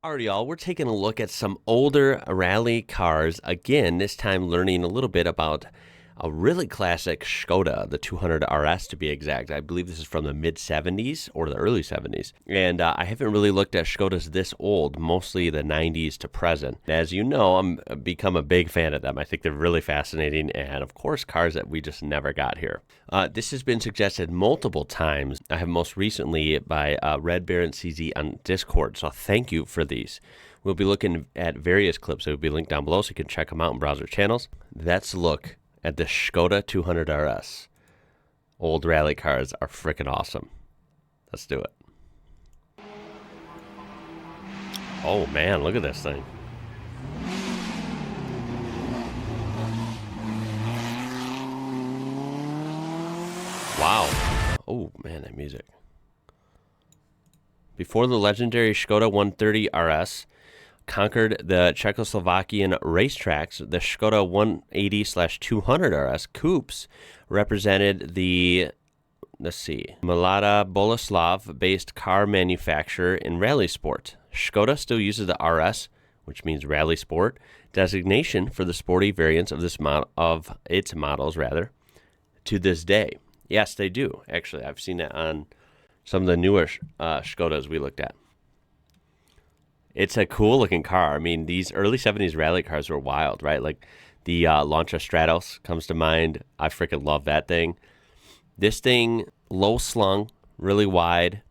Alright, y'all, we're taking a look at some older rally cars again, this time learning a little bit about a really classic ŠKODA, the 200 RS to be exact. I believe this is from the mid-70s or the early 70s. And I haven't really looked at ŠKODAs this old, mostly the 90s to present. As you know, I'm become a big fan of them. I think they're really fascinating and, of course, cars that we just never got here. This has been suggested multiple times. I have most recently by Red Baron CZ on Discord, so thank you for these. We'll be looking at various clips that will be linked down below so you can check them out in browser channels. Let's look at the ŠKODA 200 RS. Old rally cars are freaking awesome. Let's do it. Oh man, look at this thing. Wow. Oh man, that music. Before the legendary ŠKODA 130 RS conquered the Czechoslovakian racetracks, the ŠKODA 180/200 RS coupes represented the, Mlada Boleslav-based car manufacturer in rally sport. ŠKODA still uses the RS, which means rally sport, designation for the sporty variants of its models to this day. Yes, they do. Actually, I've seen that on some of the newer ŠKODAs we looked at. It's a cool looking car. I mean, these early 70s rally cars were wild, right? Like the Lancia Stratos comes to mind. I freaking love that thing. This thing, low slung, really wide.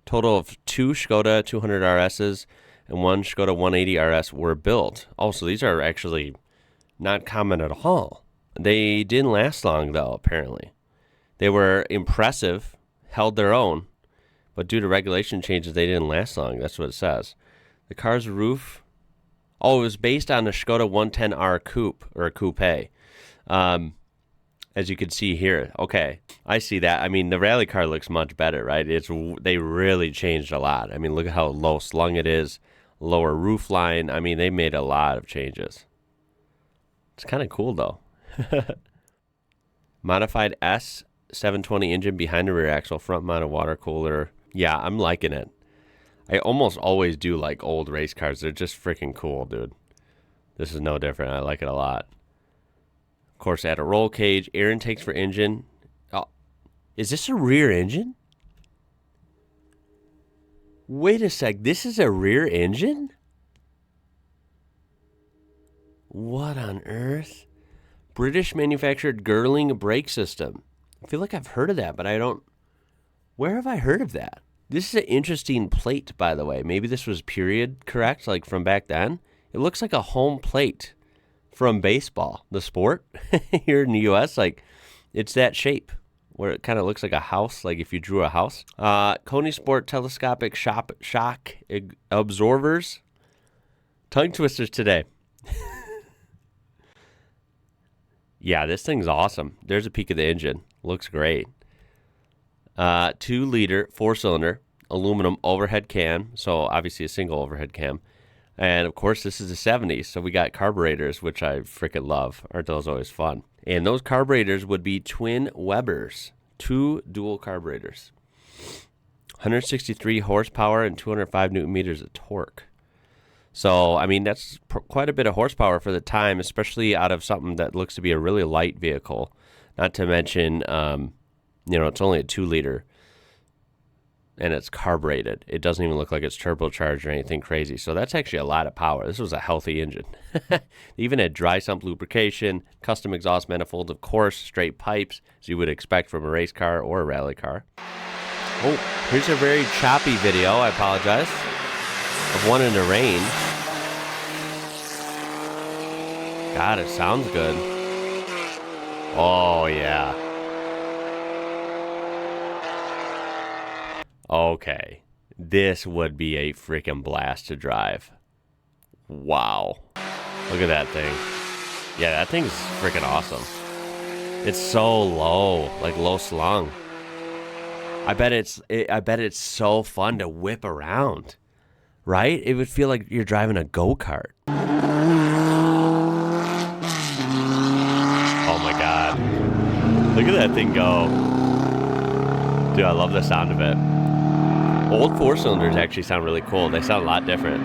Total of 2 ŠKODA 200 RSs and 1 ŠKODA 180 RS were built. Also, these are actually not common at all. They didn't last long, though, apparently. They were impressive, held their own, but due to regulation changes, they didn't last long. That's what it says. The car's roof, it was based on the ŠKODA 110R coupe, or coupe. As you can see here. Okay, I see that. I mean, the rally car looks much better, right? They really changed a lot. I mean, look at how low slung it is, lower roof line. I mean, they made a lot of changes. It's kind of cool, though. Modified S720 engine behind the rear axle, front mounted water cooler. Yeah, I'm liking it. I almost always do like old race cars. They're just freaking cool, dude. This is no different. I like it a lot. Of course, add a roll cage, air intakes for engine. Oh, is this a rear engine? Wait a sec. This is a rear engine? What on earth? British manufactured Girling brake system. I feel like I've heard of that, but I don't. Where have I heard of that? This is an interesting plate, by the way. Maybe this was period correct, like from back then. It looks like a home plate from baseball, the sport here in the U.S. Like, it's that shape where it kind of looks like a house, like if you drew a house. Coney Sport telescopic shock absorbers. Tongue twisters today. Yeah, this thing's awesome. There's a peek of the engine. Looks great. 2-liter, 4-cylinder, aluminum overhead cam. So obviously a single overhead cam. And of course, this is the 70s. So we got carburetors, which I freaking love. Aren't those always fun? And those carburetors would be twin Webers, 2 dual carburetors. 163 horsepower and 205 newton meters of torque. So, I mean, that's quite a bit of horsepower for the time, especially out of something that looks to be a really light vehicle. Not to mention, it's only a 2-liter, and it's carbureted. It doesn't even look like it's turbocharged or anything crazy. So that's actually a lot of power. This was a healthy engine. They even had dry sump lubrication, custom exhaust manifolds, of course, straight pipes, as you would expect from a race car or a rally car. Oh, here's a very choppy video. I apologize. Of one in the rain. God, it sounds good. Oh, yeah. Okay. This would be a freaking blast to drive. Wow. Look at that thing. Yeah, that thing's freaking awesome. It's so low, like low slung. I bet it's so fun to whip around. Right? It would feel like you're driving a go-kart. Oh my God. Look at that thing go. Dude, I love the sound of it. Old 4-cylinders actually sound really cool. They sound a lot different.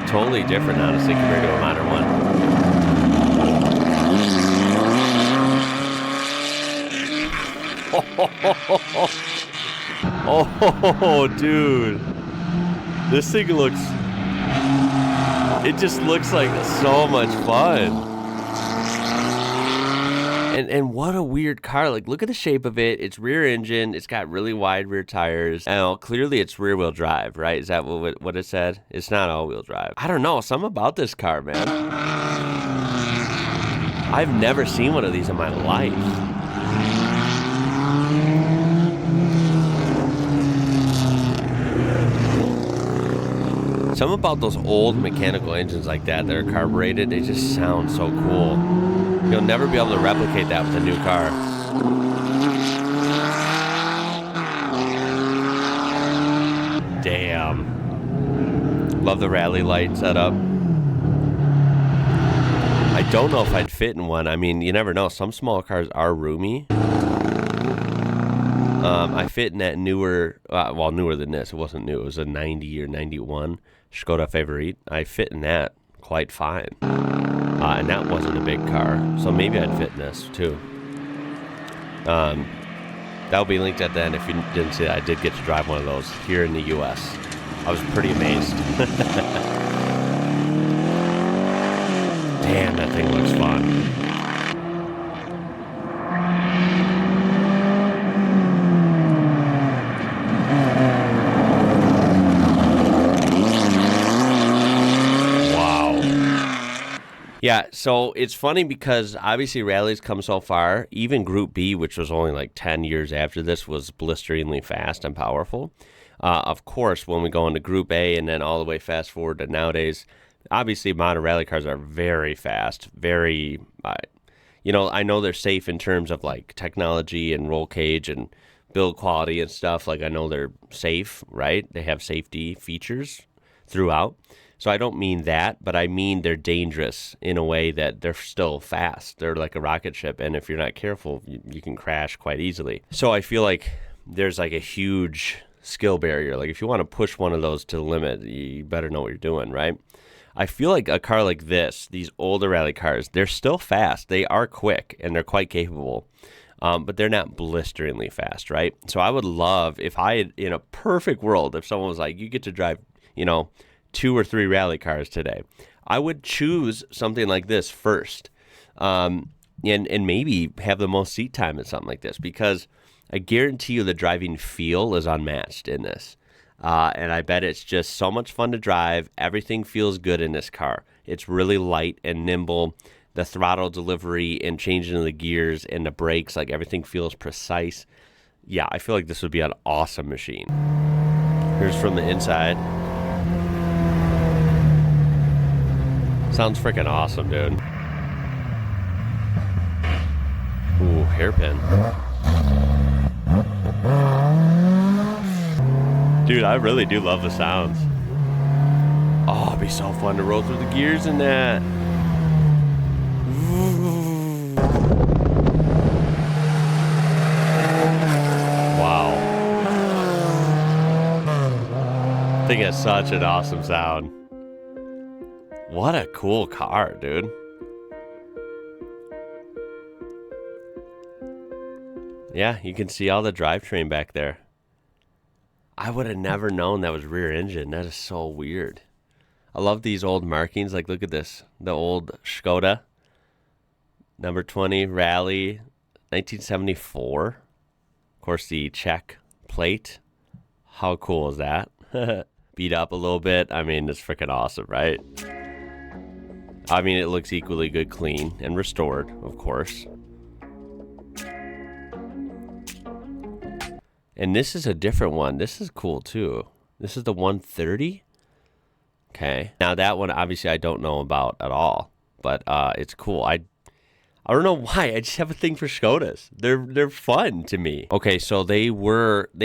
Totally different, honestly, compared to a modern one. Oh, dude. This thing looks... It just looks like so much fun. And what a weird car. Like, look at the shape of it. It's rear engine. It's got really wide rear tires. And clearly it's rear wheel drive, right? Is that what it said? It's not all wheel drive. I don't know. Something about this car, man. I've never seen one of these in my life. Something about those old mechanical engines like that are carbureted, they just sound so cool. You'll never be able to replicate that with a new car. Damn. Love the Rallye light setup. I don't know if I'd fit in one. I mean, you never know. Some small cars are roomy. I fit in that newer, well, newer than this. It wasn't new. It was a 90 or 91 ŠKODA Favorite. I fit in that quite fine. And that wasn't a big car. So maybe I'd fit in this too. That'll be linked at the end if you didn't see that. I did get to drive one of those here in the U.S. I was pretty amazed. Damn, that thing looks fun. Yeah, so it's funny because obviously Rally's come so far. Even Group B, which was only like 10 years after this, was blisteringly fast and powerful. Of course, when we go into Group A and then all the way fast forward to nowadays, obviously modern rally cars are very fast, very, I know they're safe in terms of like technology and roll cage and build quality and stuff. Like I know they're safe, right? They have safety features throughout. So I don't mean that, but I mean they're dangerous in a way that they're still fast. They're like a rocket ship, and if you're not careful, you can crash quite easily. So I feel like there's like a huge skill barrier. Like if you want to push one of those to the limit, you better know what you're doing, right? I feel like a car like this, these older rally cars, they're still fast. They are quick, and they're quite capable, but they're not blisteringly fast, right? So I would love if in a perfect world, if someone was like, you get to drive, 2 or 3 rally cars today, I would choose something like this first, and maybe have the most seat time at something like this, because I guarantee you the driving feel is unmatched in this, and I bet it's just so much fun to drive. Everything feels good in this car. It's really light and nimble. The throttle delivery and changing of the gears and the brakes, like everything feels precise. Yeah, I feel like this would be an awesome machine. Here's from the inside. Sounds freaking awesome, dude. Ooh, hairpin. Dude, I really do love the sounds. Oh, it'd be so fun to roll through the gears in that. Wow. I think it's such an awesome sound. What a cool car, dude. Yeah, you can see all the drivetrain back there. I would have never known that was rear engine. That is so weird. I love these old markings. Like, look at this. The old ŠKODA. Number 20, Rallye, 1974. Of course, the Czech plate. How cool is that? Beat up a little bit. I mean, it's freaking awesome, right? I mean, it looks equally good, clean, and restored, of course. And this is a different one. This is cool, too. This is the 130. Okay. Now, that one, obviously, I don't know about at all. But it's cool. I don't know why. I just have a thing for ŠKODAs. They're fun to me. Okay, so they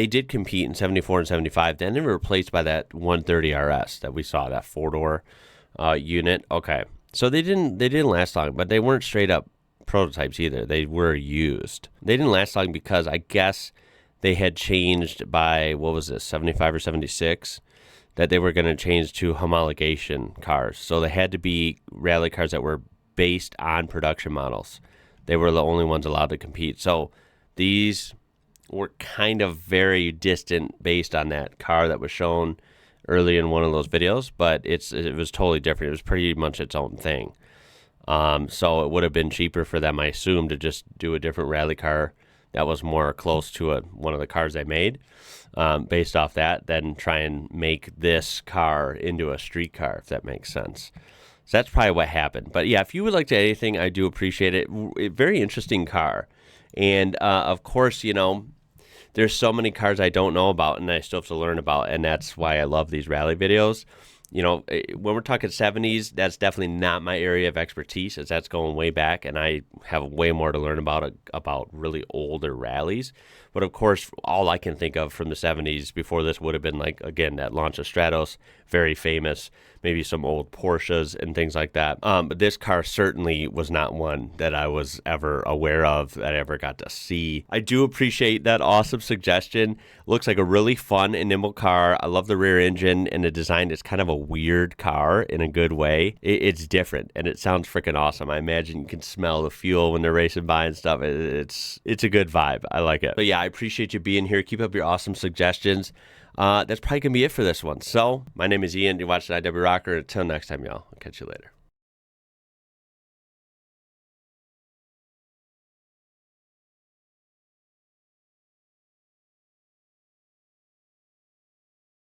did compete in 74 and 75. Then they were replaced by that 130 RS that we saw, that 4-door unit. Okay. So they didn't last long, but they weren't straight up prototypes either. They were used. They didn't last long because I guess they had changed by, what was this, 75 or 76, that they were going to change to homologation cars. So they had to be rally cars that were based on production models. They were the only ones allowed to compete. So these were kind of very distant based on that car that was shown early in one of those videos, but it was totally different. It was pretty much its own thing. So it would have been cheaper for them, I assume, to just do a different rally car that was more close to one of the cars they made, based off that, than try and make this car into a street car, if that makes sense. So that's probably what happened. But yeah, if you would like to add anything, I do appreciate it. Very interesting car. And of course, you know, there's so many cars I don't know about and I still have to learn about, and that's why I love these rally videos. You know, when we're talking 70s, that's definitely not my area of expertise, as that's going way back, and I have way more to learn about really older rallies. But of course, all I can think of from the 70s before this would have been, like, again, that launch of Stratos, very famous, maybe some old Porsches and things like that. But this car certainly was not one that I was ever aware of, that I ever got to see. I do appreciate that awesome suggestion. Looks like a really fun and nimble car. I love the rear engine and the design. It's kind of a weird car in a good way. It's different and it sounds freaking awesome. I imagine you can smell the fuel when they're racing by and stuff. It's a good vibe. I like it. But yeah, I appreciate you being here. Keep up your awesome suggestions. That's probably going to be it for this one. So, my name is Ian. You're watching IWrocker. Until next time, y'all. I'll catch you later.